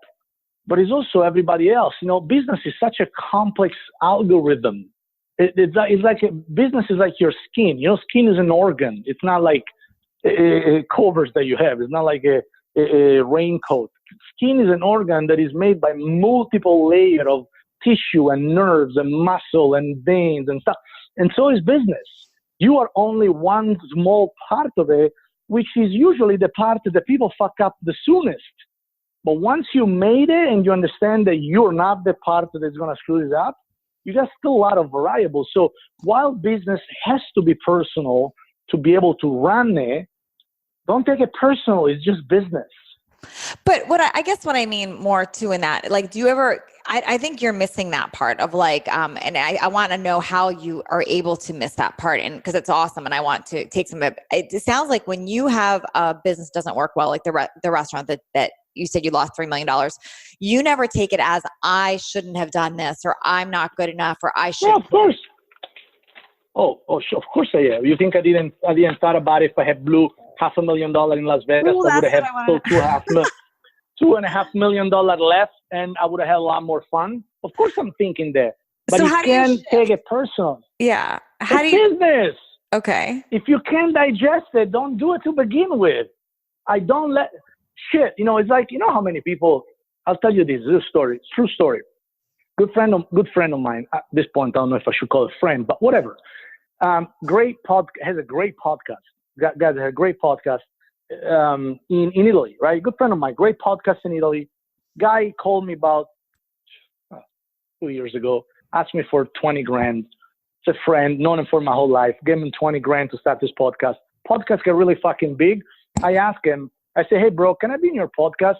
but it's also everybody else. You know, business is such a complex algorithm. It's like business is like your skin. You know, skin is an organ. It's not like covers that you have. It's not like a raincoat. Skin is an organ that is made by multiple layers of tissue and nerves and muscle and veins and stuff. And so is business. You are only one small part of it, which is usually the part that people fuck up the soonest. But once you made it and you understand that you're not the part that is going to screw this up, you got still a lot of variables. So while business has to be personal to be able to run it, don't take it personal. It's just business. But I guess what I mean more too in that, like, do you ever, I think you're missing that part of like, and I want to know how you are able to miss that part, and because it's awesome. And I want to take some, it sounds like when you have a business doesn't work well, like the restaurant that you said you lost $3 million, you never take it as I shouldn't have done this, or I'm not good enough, or I should. Yeah, of course. Sure. Of course I am. You think I didn't thought about it if I had blew $500,000 in Las Vegas, I would have had still $2.5 million left, and I would have had a lot more fun. Of course I'm thinking that. But so you can't take it personal. Yeah. Business. Okay. If you can't digest it, don't do it to begin with. Shit. You know, it's like, you know how many people, I'll tell you this story. It's true story. Good friend of mine. At this point, I don't know if I should call it a friend, but whatever. Has a great podcast. Guys has a great podcast in Italy, right? Good friend of mine, great podcast in Italy. Guy called me about 2 years ago, asked me for 20 grand. It's a friend, known him for my whole life. Gave him 20 grand to start this podcast. Podcast got really fucking big. I asked him, I said, hey bro, can I be in your podcast?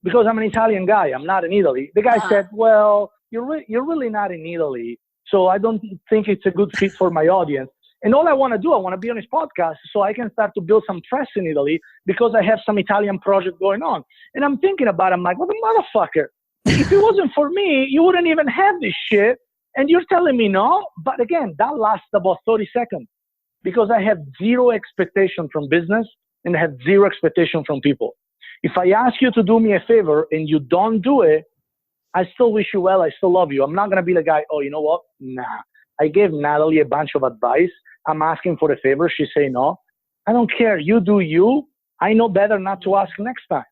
Because I'm an Italian guy. I'm not in Italy. The guy said, well, you're really not in Italy, so I don't think it's a good fit for my audience. And all I want to do, I want to be on his podcast so I can start to build some press in Italy because I have some Italian project going on. And I'm thinking about it. I'm like, what the motherfucker? If it wasn't for me, you wouldn't even have this shit. And you're telling me no? But again, that lasts about 30 seconds because I have zero expectation from business and I have zero expectation from people. If I ask you to do me a favor and you don't do it, I still wish you well. I still love you. I'm not going to be the guy, oh, you know what? Nah. I gave Natalie a bunch of advice. I'm asking for a favor. She say no. I don't care. You do you. I know better not to ask next time.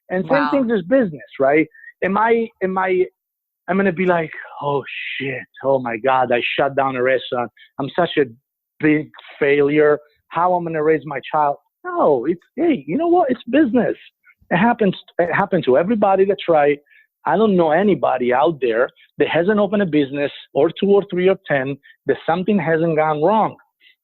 And same thing is business, right? I'm going to be like, oh shit. Oh my God. I shut down a restaurant. I'm such a big failure. How I'm going to raise my child? No, hey, you know what? It's business. It happened to everybody that tried. I don't know anybody out there that hasn't opened a business or 2 or 3 or 10 that something hasn't gone wrong.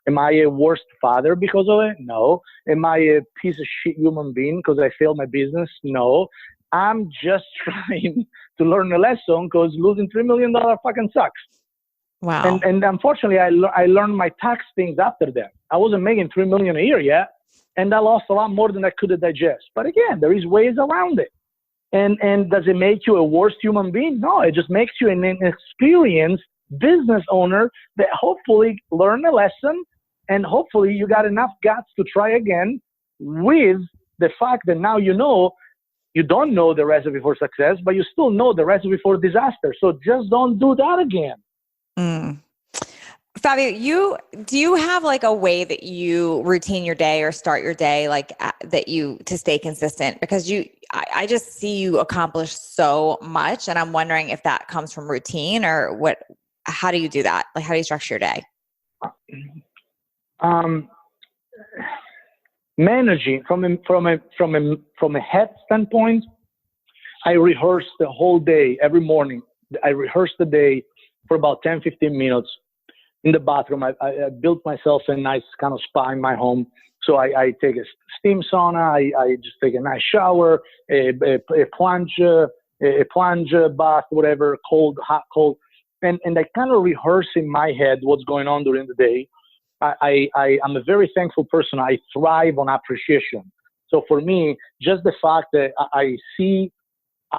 Am I a worst father because of it? No. Am I a piece of shit human being because I failed my business? No. I'm just trying to learn a lesson because losing $3 million fucking sucks. Wow. And unfortunately, I learned my tax things after that. I wasn't making $3 million a year yet, and I lost a lot more than I could digest. But again, there is ways around it. And does it make you a worse human being? No, it just makes you an inexperienced business owner that hopefully learned a lesson, and hopefully you got enough guts to try again with the fact that now you know you don't know the recipe for success, but you still know the recipe for disaster. So just don't do that again. Fabio, do you have like a way that you routine your day or start your day, like to stay consistent? Because I just see you accomplish so much, and I'm wondering if that comes from routine or what. How do you do that? Like, how do you structure your day? Managing from a head standpoint, I rehearse the whole day every morning. I rehearse the day for about 10-15 minutes. In the bathroom, I built myself a nice kind of spa in my home. So I take a steam sauna. I just take a nice shower, a plunge bath, whatever, cold, hot, cold. And I kind of rehearse in my head what's going on during the day. I'm a very thankful person. I thrive on appreciation. So for me, just the fact that I see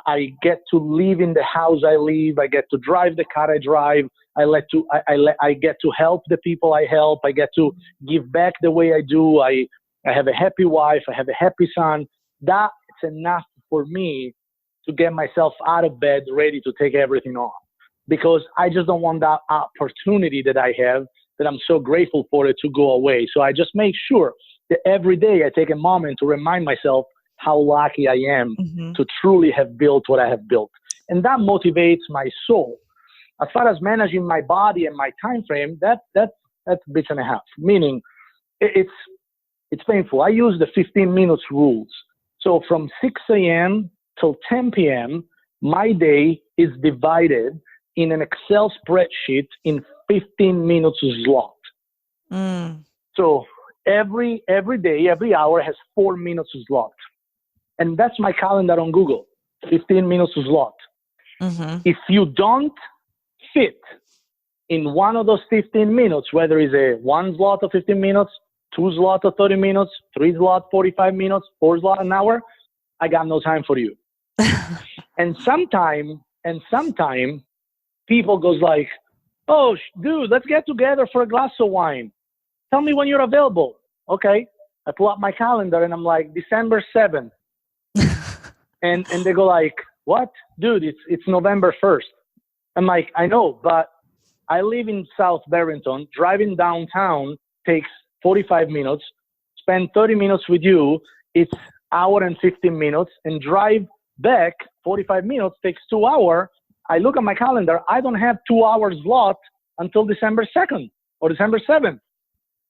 I get to live in the house I live. I get to drive the car I drive. I get to help the people I help. I get to give back the way I do. I have a happy wife. I have a happy son. That's enough for me to get myself out of bed, ready to take everything on. Because I just don't want that opportunity that I have, that I'm so grateful for it, to go away. So I just make sure that every day I take a moment to remind myself how lucky I am to truly have built what I have built. And that motivates my soul. As far as managing my body and my time frame, that's a bit and a half. Meaning, it's painful. I use the 15 minutes rules. So from 6 a.m. till 10 p.m., my day is divided in an Excel spreadsheet in 15 minutes slot. So every day, every hour has 4 minutes slot. And that's my calendar on Google, 15 minutes slot. If you don't fit in one of those 15 minutes, whether it's a 1 slot of 15 minutes, 2 slot of 30 minutes, 3 slot 45 minutes, 4 slot an hour, I got no time for you. and sometime people goes like, oh, dude, let's get together for a glass of wine. Tell me when you're available. Okay. I pull up my calendar and I'm like, December 7th. and they go like, what? Dude, it's November 1st. I'm like, I know, but I live in South Barrington. Driving downtown takes 45 minutes. Spend 30 minutes with you, it's hour and 15 minutes. And drive back 45 minutes takes 2 hours. I look at my calendar. I don't have 2 hours slot until December 2nd or December 7th.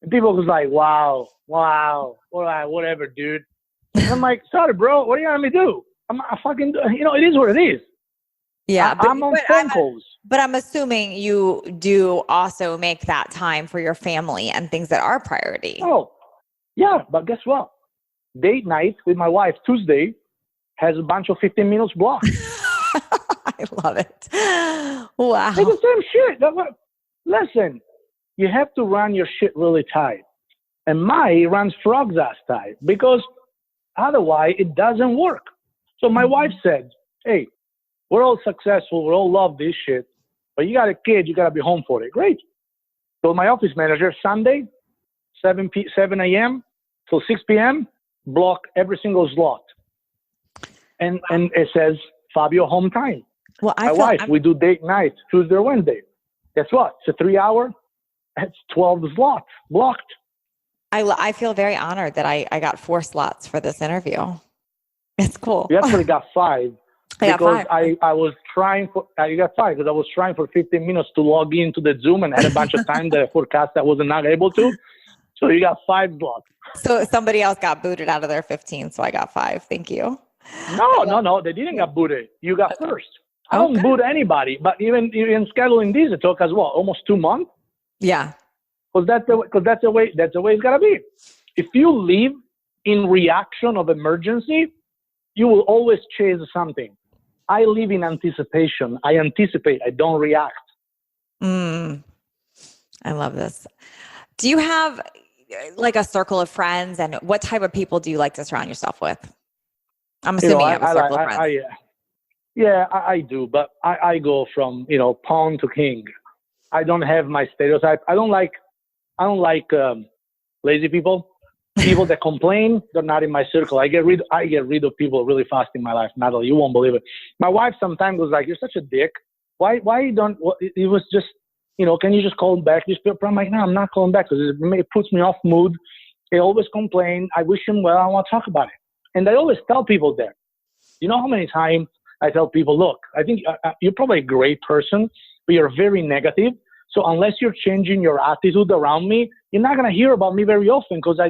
And people was like, wow, whatever, dude. And I'm like, sorry, bro. What do you want me to do? I fucking, it is what it is. Yeah. I'm on phone calls. But I'm assuming you do also make that time for your family and things that are priority. Oh, yeah. But guess what? Date night with my wife Tuesday has a bunch of 15 minutes blocked. I love it. Wow. It's the same shit. Listen, you have to run your shit really tight. And Mai runs frog's ass tight because otherwise it doesn't work. So my wife said, hey, we're all successful. We all love this shit. But you got a kid. You got to be home for it. Great. So my office manager, Sunday, 7 a.m. till 6 p.m., block every single slot. And it says, Fabio, home time. Well, my wife, we do date night, Tuesday or Wednesday. Guess what? It's a 3 hour. It's 12 slots blocked. I feel very honored that I got 4 slots for this interview. It's cool. You actually got 5. Because I was trying for, you got 5 because I was trying for 15 minutes to log into the Zoom and had a bunch of time that I forecast I wasn't not able to. So you got 5 slots. So somebody else got booted out of their 15. So I got 5. Thank you. No. They didn't get booted. You got first. I don't boot anybody, but even scheduling these, it took us almost 2 months. Yeah. Because that's the way it's gotta be. If you live in reaction of emergency, you will always chase something. I live in anticipation. I anticipate. I don't react. I love this. Do you have like a circle of friends, and what type of people do you like to surround yourself with? I'm assuming you have a circle of friends. I do, but I go from, pawn to king. I don't have my stereotype. I don't like lazy people. People that complain, they're not in my circle. I get rid of people really fast in my life, Natalie. You won't believe it. My wife sometimes was like, "You're such a dick. Why you don't?" It was just, can you just call him back? I'm like, no, I'm not calling back because it puts me off mood. They always complain. I wish him well. I want to talk about it. And I always tell people that. You know how many times I tell people, look, I think you're probably a great person, but you're very negative. So unless you're changing your attitude around me, you're not going to hear about me very often because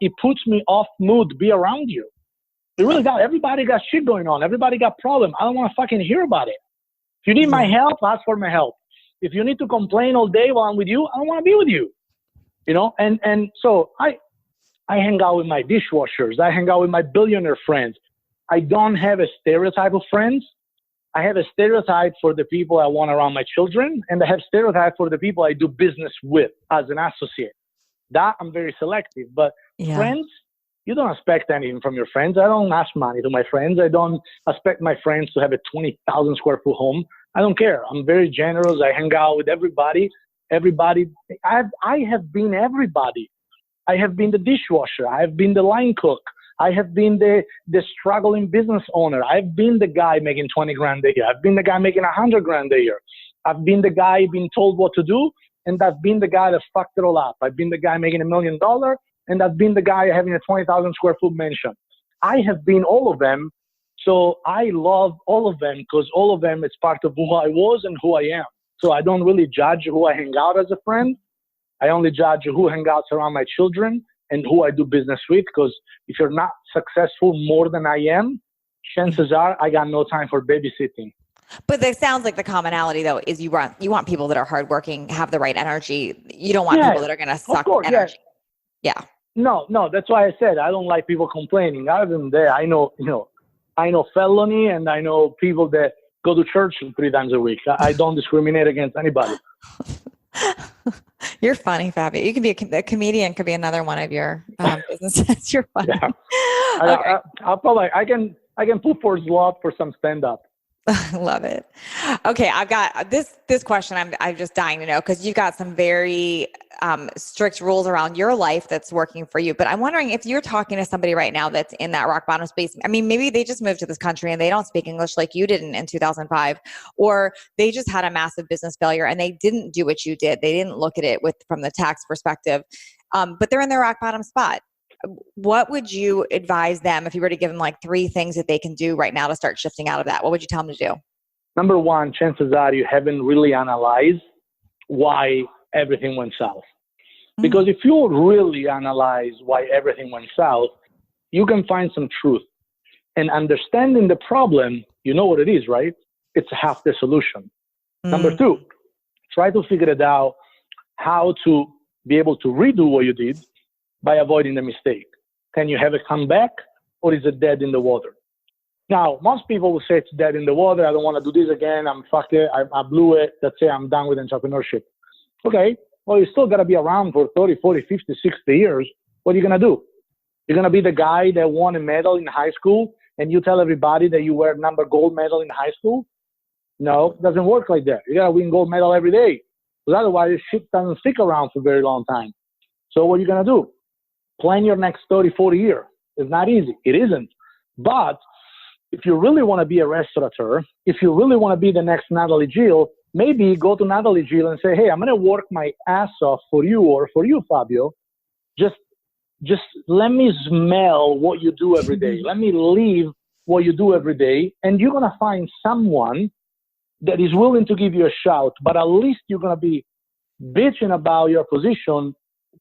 it puts me off mood to be around you. It really does. Everybody got shit going on. Everybody got problems. I don't want to fucking hear about it. If you need my help, ask for my help. If you need to complain all day while I'm with you, I don't want to be with you. And so I hang out with my dishwashers. I hang out with my billionaire friends. I don't have a stereotype of friends. I have a stereotype for the people I want around my children, and I have stereotype for the people I do business with as an associate. That I'm very selective, but friends, You don't expect anything from your friends. I don't ask money to my friends. I don't expect my friends to have a 20,000 square foot home. I don't care. I'm very generous. I hang out with everybody. I have been everybody. I have been the dishwasher. I have been the line cook. I have been the struggling business owner. I've been the guy making 20 grand a year. I've been the guy making 100 grand a year. I've been the guy being told what to do, and I've been the guy that fucked it all up. I've been the guy making $1 million, and I've been the guy having a 20,000 square foot mansion. I have been all of them, so I love all of them because all of them is part of who I was and who I am. So I don't really judge who I hang out as a friend. I only judge who hangs out around my children and who I do business with, because if you're not successful more than I am, chances are I got no time for babysitting. But it sounds like the commonality, though, is you want people that are hardworking, have the right energy. You don't want people that are going to suck energy. Yeah. No, that's why I said I don't like people complaining. Other than that, I know felony, and I know people that go to church 3 times a week. I don't discriminate against anybody. You're funny, Fabio. You can be a comedian. Could be another one of your businesses. You're funny. Yeah. Okay. I can put for slot for some stand up. Love it. Okay, I've got this question. I'm just dying to know, because you've got some very strict rules around your life that's working for you. But I'm wondering if you're talking to somebody right now that's in that rock bottom space. I mean, maybe they just moved to this country and they don't speak English like you didn't in 2005, or they just had a massive business failure and they didn't do what you did. They didn't look at it from the tax perspective, but they're in their rock bottom spot. What would you advise them if you were to give them like 3 things that they can do right now to start shifting out of that? What would you tell them to do? Number one, chances are you haven't really analyzed why everything went south. Because if you really analyze why everything went south, you can find some truth. And understanding the problem, you know what it is, right? It's half the solution. Number 2, try to figure it out how to be able to redo what you did by avoiding the mistake. Can you have a comeback, or is it dead in the water? Now, most people will say it's dead in the water. I don't want to do this again. I'm fucked it. I blew it. That's it. I'm done with entrepreneurship. Okay. Well, you still got to be around for 30, 40, 50, 60 years. What are you going to do? You're going to be the guy that won a medal in high school and you tell everybody that you were number gold medal in high school? No, it doesn't work like that. You got to win gold medal every day. Because otherwise, shit doesn't stick around for a very long time. So what are you going to do? Plan your next 30, 40 years. It's not easy. It isn't. But if you really want to be a restaurateur, if you really want to be the next Natalie Jill, maybe go to Natalie Jill and say, hey, I'm going to work my ass off for you, or for you, Fabio. Just let me smell what you do every day. Let me live what you do every day. And you're going to find someone that is willing to give you a shout, but at least you're going to be bitching about your position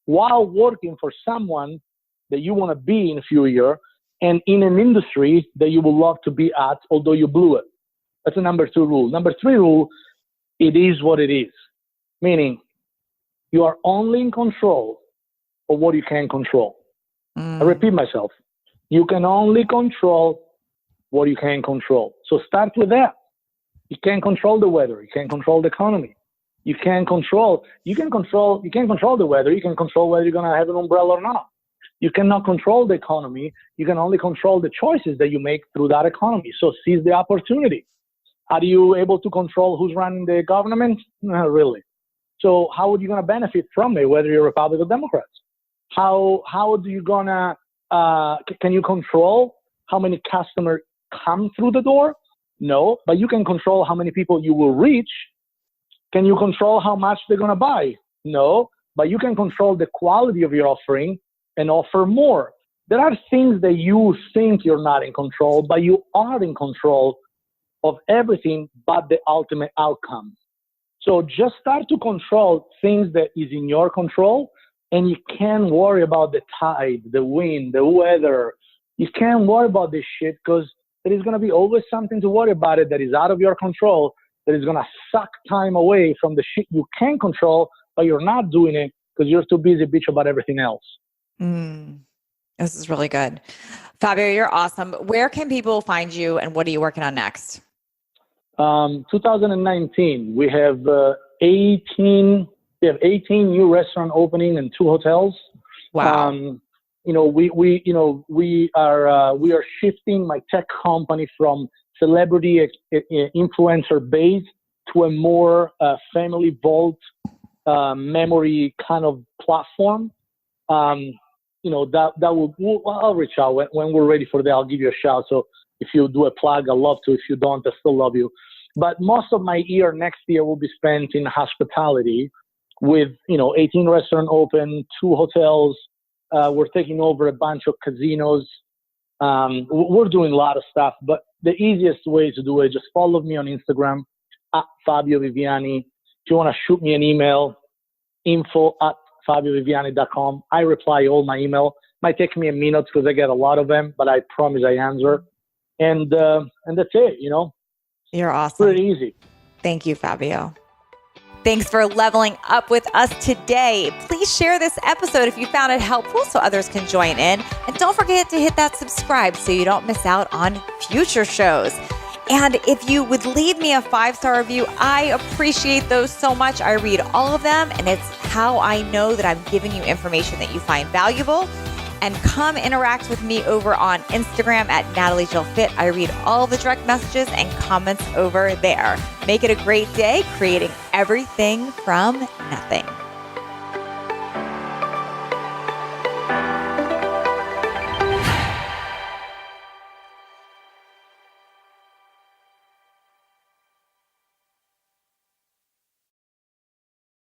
while working for someone that you want to be in a few years, and in an industry that you would love to be at, although you blew it. That's the number 2 rule. Number 3 rule, it is what it is. Meaning, you are only in control of what you can control. I repeat myself. You can only control what you can control. So start with that. You can't control the weather. You can't control the economy. You can control the weather. You can control whether you're going to have an umbrella or not. You cannot control the economy. You can only control the choices that you make through that economy. So seize the opportunity. Are you able to control who's running the government? Not really. So how are you going to benefit from it, whether you're Republican or Democrats? How do you gonna, can you control how many customers come through the door? No, but you can control how many people you will reach. Can you control how much they're going to buy? No, but you can control the quality of your offering and offer more. There are things that you think you're not in control, but you are in control of everything but the ultimate outcome. So just start to control things that is in your control, and you can't worry about the tide, the wind, the weather. You can't worry about this shit because there is going to be always something to worry about it that is out of your control, that is going to suck time away from the shit you can control, but you're not doing it because you're too busy bitch about everything else. This is really good. Fabio, you're awesome. Where can people find you and what are you working on next? 2019, we have 18 new restaurant opening and 2 hotels. Wow. we are shifting my tech company from celebrity influencer base to a more family vault memory kind of platform. I'll reach out when we're ready for that. I'll give you a shout. So if you do a plug, I'd love to. If you don't, I still love you. But most of my year next year will be spent in hospitality with, 18 restaurants open, 2 hotels. We're taking over a bunch of casinos. We're doing a lot of stuff, but the easiest way to do it, just follow me on Instagram at Fabio Viviani. If you want to shoot me an email, info@FabioViviani.com. I reply all my email. Might take me a minute because I get a lot of them, but I promise I answer. And that's it, You're awesome. Pretty easy. Thank you, Fabio. Thanks for leveling up with us today. Please share this episode if you found it helpful so others can join in. And don't forget to hit that subscribe so you don't miss out on future shows. And if you would leave me a 5-star review, I appreciate those so much. I read all of them, and it's how I know that I'm giving you information that you find valuable. And come interact with me over on Instagram at NatalieJillFit. I read all the direct messages and comments over there. Make it a great day, creating everything from nothing.